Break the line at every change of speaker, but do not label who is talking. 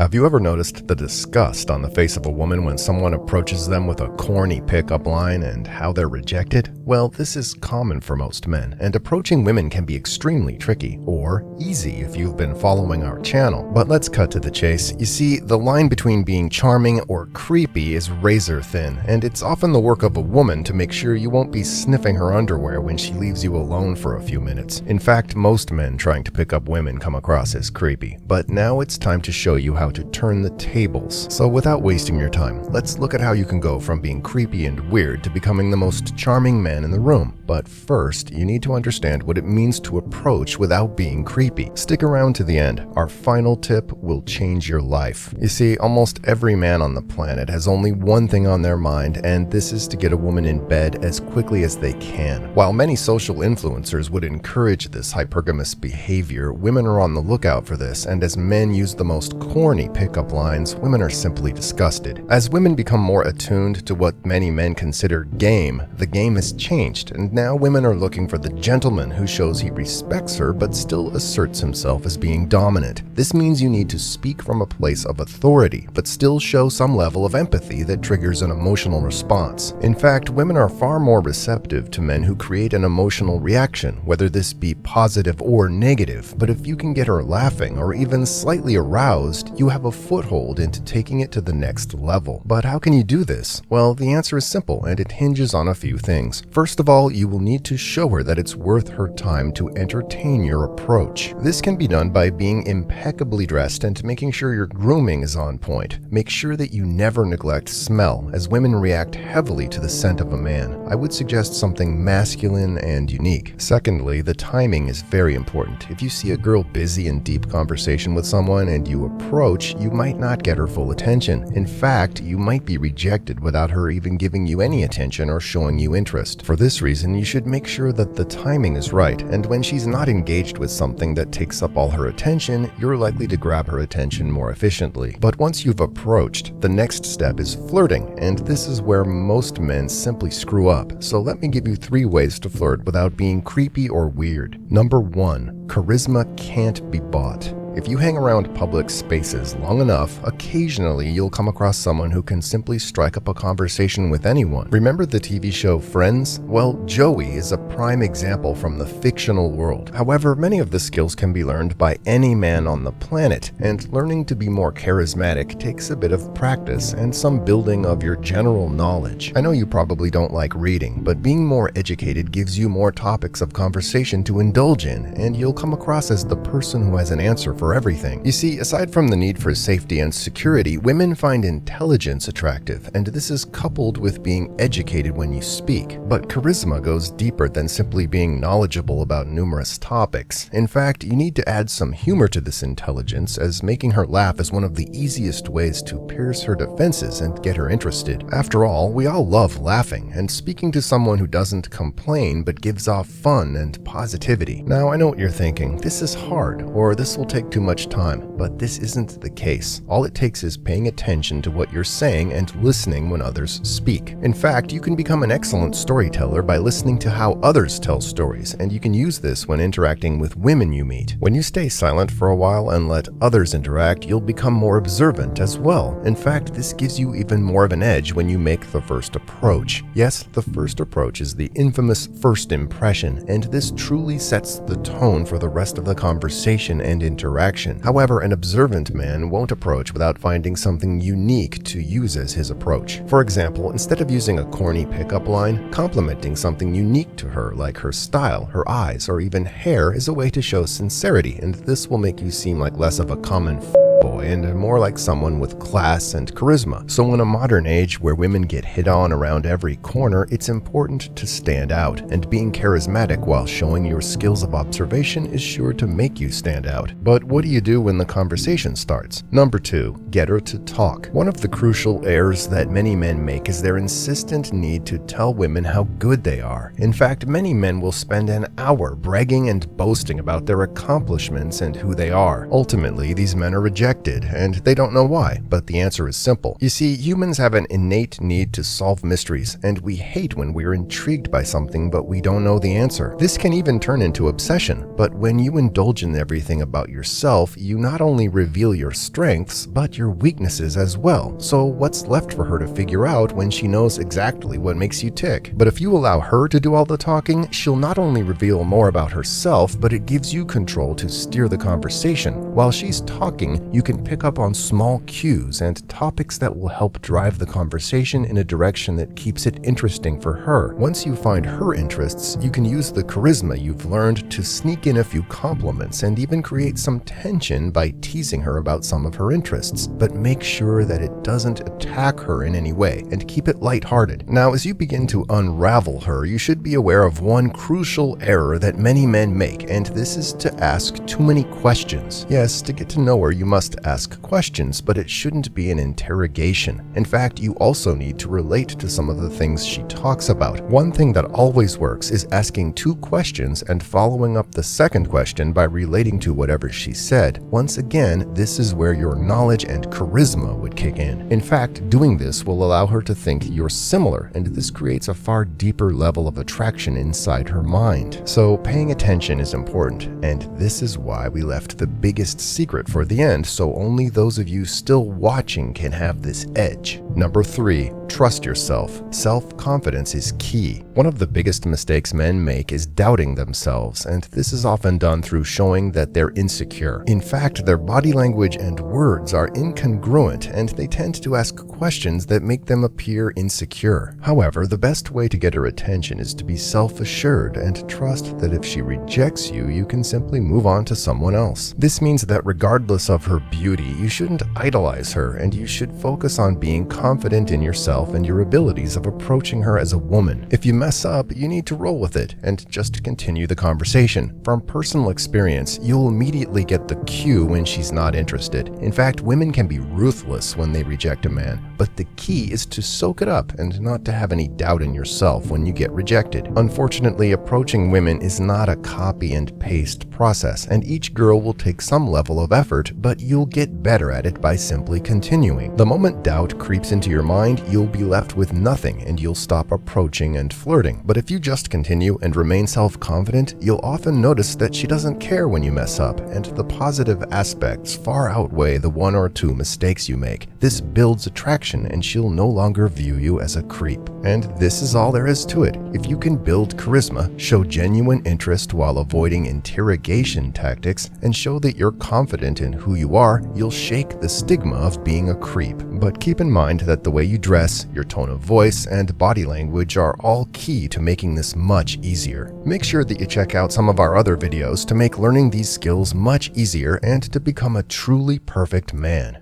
Have you ever noticed the disgust on the face of a woman when someone approaches them with a corny pickup line and how they're rejected? Well, this is common for most men, and approaching women can be extremely tricky, or easy if you've been following our channel. But let's cut to the chase. You see, the line between being charming or creepy is razor thin, and it's often the work of a woman to make sure you won't be sniffing her underwear when she leaves you alone for a few minutes. In fact, most men trying to pick up women come across as creepy. But now it's time to show you how to turn the tables. So without wasting your time, let's look at how you can go from being creepy and weird to becoming the most charming man in the room. But first, you need to understand what it means to approach without being creepy. Stick around to the end. Our final tip will change your life. You see, almost every man on the planet has only one thing on their mind, and this is to get a woman in bed as quickly as they can. While many social influencers would encourage this hypergamous behavior, women are on the lookout for this, and as men use the most corny pickup lines, women are simply disgusted. As women become more attuned to what many men consider game, the game has changed, and now women are looking for the gentleman who shows he respects her but still asserts himself as being dominant. This means you need to speak from a place of authority, but still show some level of empathy that triggers an emotional response. In fact, women are far more receptive to men who create an emotional reaction, whether this be positive or negative. But if you can get her laughing or even slightly aroused, you have a foothold into taking it to the next level. But how can you do this? Well, the answer is simple, and it hinges on a few things. First of all, you will need to show her that it's worth her time to entertain your approach. This can be done by being impeccably dressed and making sure your grooming is on point. Make sure that you never neglect smell, as women react heavily to the scent of a man. I would suggest something masculine and unique. Secondly, the timing is very important. If you see a girl busy in deep conversation with someone and you approach, you might not get her full attention. In fact, you might be rejected without her even giving you any attention or showing you interest. For this reason, you should make sure that the timing is right, and when she's not engaged with something that takes up all her attention, you're likely to grab her attention more efficiently. But once you've approached, the next step is flirting, and this is where most men simply screw up. So let me give you 3 ways to flirt without being creepy or weird. Number 1, charisma can't be bought. If you hang around public spaces long enough, occasionally you'll come across someone who can simply strike up a conversation with anyone. Remember the TV show Friends? Well, Joey is a prime example from the fictional world. However, many of the skills can be learned by any man on the planet, and learning to be more charismatic takes a bit of practice and some building of your general knowledge. I know you probably don't like reading, but being more educated gives you more topics of conversation to indulge in, and you'll come across as the person who has an answer for everything. You see, aside from the need for safety and security, women find intelligence attractive, and this is coupled with being educated when you speak. But charisma goes deeper than simply being knowledgeable about numerous topics. In fact, you need to add some humor to this intelligence, as making her laugh is one of the easiest ways to pierce her defenses and get her interested. After all, we all love laughing, and speaking to someone who doesn't complain but gives off fun and positivity. Now, I know what you're thinking. This is hard, or this will take too much time, but this isn't the case. All it takes is paying attention to what you're saying and listening when others speak. In fact, you can become an excellent storyteller by listening to how others tell stories, and you can use this when interacting with women you meet. When you stay silent for a while and let others interact, you'll become more observant as well. In fact, this gives you even more of an edge when you make the first approach. Yes, the first approach is the infamous first impression, and this truly sets the tone for the rest of the conversation and interaction. However, an observant man won't approach without finding something unique to use as his approach. For example, instead of using a corny pickup line, complimenting something unique to her, like her style, her eyes, or even hair, is a way to show sincerity, and this will make you seem like less of a common boy and more like someone with class and charisma. So in a modern age where women get hit on around every corner, it's important to stand out, and being charismatic while showing your skills of observation is sure to make you stand out. But what do you do when the conversation starts? Number 2, get her to talk. One of the crucial errors that many men make is their insistent need to tell women how good they are. In fact, many men will spend an hour bragging and boasting about their accomplishments and who they are. Ultimately, these men are rejected rejected, and they don't know why, but the answer is simple. You see, humans have an innate need to solve mysteries, and we hate when we're intrigued by something but we don't know the answer. This can even turn into obsession, but when you indulge in everything about yourself, you not only reveal your strengths, but your weaknesses as well. So what's left for her to figure out when she knows exactly what makes you tick? But if you allow her to do all the talking, she'll not only reveal more about herself, but it gives you control to steer the conversation. While she's talking, you can pick up on small cues and topics that will help drive the conversation in a direction that keeps it interesting for her. Once you find her interests, you can use the charisma you've learned to sneak in a few compliments and even create some tension by teasing her about some of her interests. But make sure that it doesn't attack her in any way, and keep it lighthearted. Now, as you begin to unravel her, you should be aware of one crucial error that many men make, and this is to ask too many questions. Yes, to get to know her, you must ask questions, but it shouldn't be an interrogation. In fact, you also need to relate to some of the things she talks about. One thing that always works is asking 2 questions and following up the second question by relating to whatever she said. Once again, this is where your knowledge and charisma would kick in. In fact, doing this will allow her to think you're similar, and this creates a far deeper level of attraction inside her mind. So paying attention is important, and this is why we left the biggest secret for the end, so only those of you still watching can have this edge. Number 3, trust yourself. Self-confidence is key. One of the biggest mistakes men make is doubting themselves, and this is often done through showing that they're insecure. In fact, their body language and words are incongruent, and they tend to ask questions that make them appear insecure. However, the best way to get her attention is to be self-assured and trust that if she rejects you, you can simply move on to someone else. This means that regardless of her beauty, you shouldn't idolize her, and you should focus on being confident in yourself and your abilities of approaching her as a woman. If you mess up, you need to roll with it and just continue the conversation. From personal experience, you'll immediately get the cue when she's not interested. In fact, women can be ruthless when they reject a man, but the key is to soak it up and not to have any doubt in yourself when you get rejected. Unfortunately, approaching women is not a copy and paste process, and each girl will take some level of effort, but you'll get better at it by simply continuing. The moment doubt creeps into your mind, you'll be left with nothing and you'll stop approaching and flirting. But if you just continue and remain self-confident, you'll often notice that she doesn't care when you mess up, and the positive aspects far outweigh the 1 or 2 mistakes you make. This builds attraction, and she'll no longer view you as a creep. And this is all there is to it. If you can build charisma, show genuine interest while avoiding interrogation tactics, and show that you're confident in who you are, you'll shake the stigma of being a creep. But keep in mind that the way you dress, your tone of voice, and body language are all key to making this much easier. Make sure that you check out some of our other videos to make learning these skills much easier and to become a truly perfect man.